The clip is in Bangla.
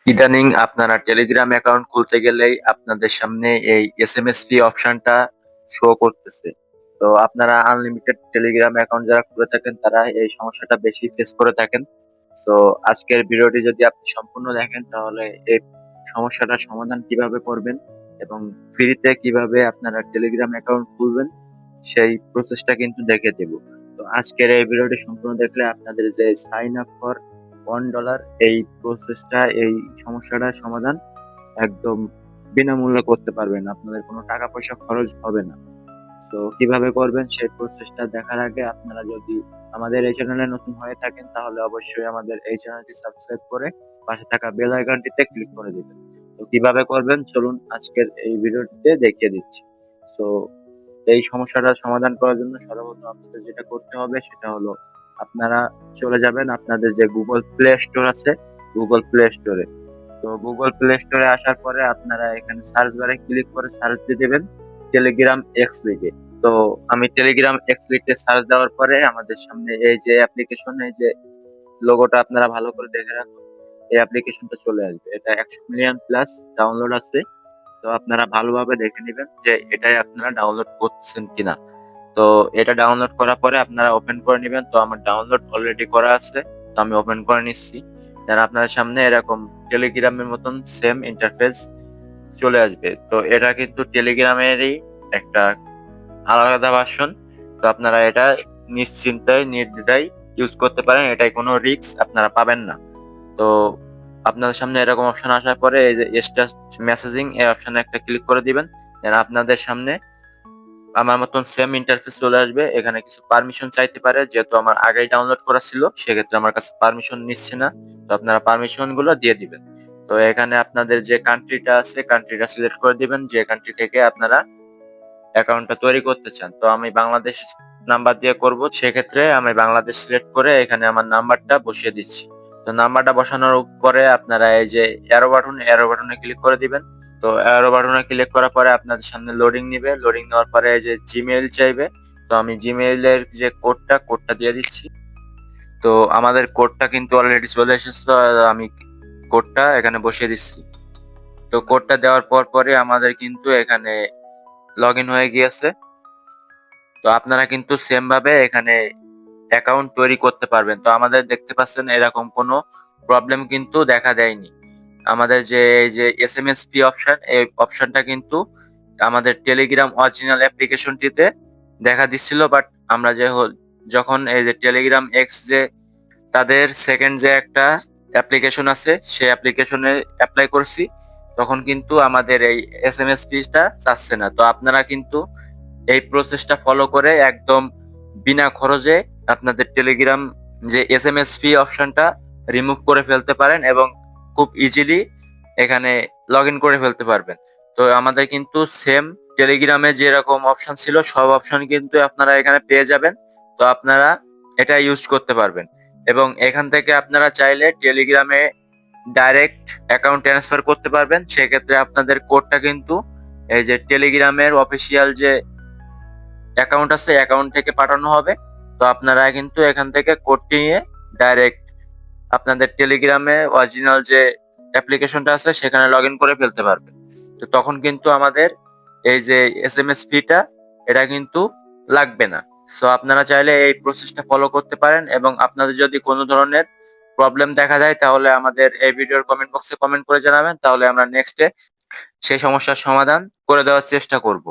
ইদানিং আপনারা টেলিগ্রাম অ্যাকাউন্ট খুলতে গেলেই আপনাদের সামনে এই এসএমএস ফি অপশনটা শো করতেছে। তো আপনারা আনলিমিটেড টেলিগ্রাম অ্যাকাউন্ট যারা খুলে থাকেন তারা এই সমস্যাটা বেশি ফেস করে থাকেন। তো আজকের ভিডিওটি যদি আপনি সম্পূর্ণ দেখেন তাহলে এই সমস্যাটার সমাধান কিভাবে করবেন এবং ফ্রিতে কিভাবে আপনারা টেলিগ্রাম অ্যাকাউন্ট খুলবেন সেই প্রসেসটা কিন্তু দেখে দেব। তো আজকের এই ভিডিওটি সম্পূর্ণ দেখলে আপনাদের যে সাইন আপ ফর $1 এই প্রসেসটা, এই সমস্যাটার সমাধান একদম বিনামূল্যে করতে পারবেন। আপনাদের কোনো টাকা পয়সা খরচ হবে না। তো কিভাবে করবেন সেই প্রসেসটা দেখার আগে আপনারা যদি আমাদের এই চ্যানেলে নতুন হয়ে থাকেন তাহলে অবশ্যই আমাদের এই চ্যানেলটি সাবস্ক্রাইব করে পাশে থাকা বেল আইকনটিতে ক্লিক করে দিবেন। তো কিভাবে করবেন চলুন আজকের এই ভিডিওটিতে দেখিয়ে দিচ্ছি। তো এই সমস্যাটার সমাধান করার জন্য সর্বপ্রথম আপনাদের যেটা করতে হবে সেটা হলো আপনারা চলে যাবেন আপনাদের যে গুগল প্লে স্টোর আছে, গুগল প্লে স্টোরে। তো গুগল প্লে স্টোরে আসার পরে আপনারা এখানে সার্চ বারে ক্লিক করে সার্চ দিয়ে দেবেন টেলিগ্রাম এক্স লিখে। তো আমি টেলিগ্রাম এক্স লিখে সার্চ দেওয়ার পরে আমাদের সামনে এই যে অ্যাপ্লিকেশন, এই যে লোগোটা আপনারা ভালো করে দেখে রাখুন, এই অ্যাপ্লিকেশনটা চলে আসবে। এটা 100 মিলিয়ন প্লাস ডাউনলোড আছে। তো আপনারা ভালোভাবে দেখে নেবেন যে এটাই আপনারা ডাউনলোড করছেন কিনা। তো এটা ডাউনলোড করার পরে আপনারা ওপেন করে নেবেন। তো আমার ডাউনলোড অলরেডি করা আছে, তো আমি ওপেন করে নিচ্ছি। দেন আপনাদের সামনে এরকম টেলিগ্রামের মতন সেম ইন্টারফেস চলে আসবে। তো এটা কিন্তু টেলিগ্রামেরই একটা আলাদা ভার্সন। তো আপনারা এটা নিশ্চিন্তায় নির্দ্বিধায় ইউজ করতে পারেন, এটাই কোনো রিস্ক আপনারা পাবেন না। তো আপনাদের সামনে এরকম অপশন আসার পরে এই যে স্ট্যাটাস মেসেজিং এই অপশনে একটা ক্লিক করে দিবেন। দেন আপনাদের সামনে আমার মতন সেম ইন্টারফেস চলে আসবে। এখানে কিছু পারমিশন চাইতে পারে, যেহেতু আমার আগেই ডাউনলোড করা ছিল সেক্ষেত্রে আমার কাছে পারমিশন নিচ্ছে না। তো আপনারা পারমিশন গুলো দিয়ে দিবেন। তো এখানে আপনাদের যে কান্ট্রিটা আছে কান্ট্রিটা সিলেক্ট করে দিবেন, যে কান্ট্রি থেকে আপনারা অ্যাকাউন্টটা তৈরি করতে চান। তো আমি বাংলাদেশ নাম্বার দিয়ে করব, সেক্ষেত্রে আমি বাংলাদেশ সিলেক্ট করে এখানে আমার নাম্বারটা বসিয়ে দিচ্ছি। তো নাম্বারটা বসানোর পরে আপনারা এই যে অ্যারো বাটনে ক্লিক করে দিবেন। তো অ্যারো বাটনে ক্লিক করার পরে আপনাদের সামনে লোডিং নিবে, লোডিং নেওয়ার পরে এই যে জিমেইল চাইবে। তো আমি জিমেইলের যে কোডটা দিয়ে দিচ্ছি। তো আমাদের কোডটা কিন্তু অলরেডি চলে এসেছে, তো আমি কোডটা এখানে বসিয়ে দিচ্ছি। তো কোডটা দেওয়ার পরে আমাদের কিন্তু এখানে লগ ইন হয়ে গিয়েছে। তো আপনারা কিন্তু সেম ভাবে এখানে অ্যাকাউন্ট তৈরি করতে পারবেন। তো আমাদের দেখতে পাচ্ছেন এরকম কোনো প্রবলেম কিন্তু দেখা দেয়নি। আমাদের যে এই যে এসএমএস পি অপশন, এই অপশনটা কিন্তু আমাদের টেলিগ্রাম অরিজিনাল অ্যাপ্লিকেশনটিতে দেখা দিচ্ছিল, বাট আমরা যখন এই যে টেলিগ্রাম এক্স যে তাদের সেকেন্ড যে একটা অ্যাপ্লিকেশন আছে সেই অ্যাপ্লিকেশনে অ্যাপ্লাই করছি, তখন কিন্তু আমাদের এই এসএমএস ফিটা চাচ্ছে না। তো আপনারা কিন্তু এই প্রসেসটা ফলো করে একদম বিনা খরচে আপনাদের টেলিগ্রাম যে এসএমএস ফি অপশনটা রিমুভ করে ফেলতে পারেন এবং খুব ইজিলি এখানে লগ ইন করে ফেলতে পারবেন। তো আমাদের কিন্তু সেম টেলিগ্রামে যেরকম অপশন ছিল সব অপশন কিন্তু আপনারা এখানে পেয়ে যাবেন। তো আপনারা এটা ইউজ করতে পারবেন এবং এখান থেকে আপনারা চাইলে টেলিগ্রামে ডাইরেক্ট অ্যাকাউন্ট ট্রান্সফার করতে পারবেন। সেক্ষেত্রে আপনাদের কোডটা কিন্তু এই যে টেলিগ্রামের অফিসিয়াল যে অ্যাকাউন্ট আছে অ্যাকাউন্ট থেকে পাঠানো হবে। তো আপনারা কিন্তু এখান থেকে কোডটি নিয়ে ডাইরেক্ট আপনাদের টেলিগ্রামে অরিজিনাল যে অ্যাপ্লিকেশনটা আছে সেখানে লগ ইন করে ফেলতে পারবেন। তো তখন কিন্তু আমাদের এই যে এসএমএস ফিটা এটা কিন্তু লাগবে না। সো আপনারা চাইলে এই প্রসেসটা ফলো করতে পারেন এবং আপনাদের যদি কোনো ধরনের প্রবলেম দেখা যায় তাহলে আমাদের এই ভিডিওর কমেন্ট বক্সে কমেন্ট করে জানাবেন, তাহলে আমরা নেক্সটে সেই সমস্যার সমাধান করে দেওয়ার চেষ্টা করব।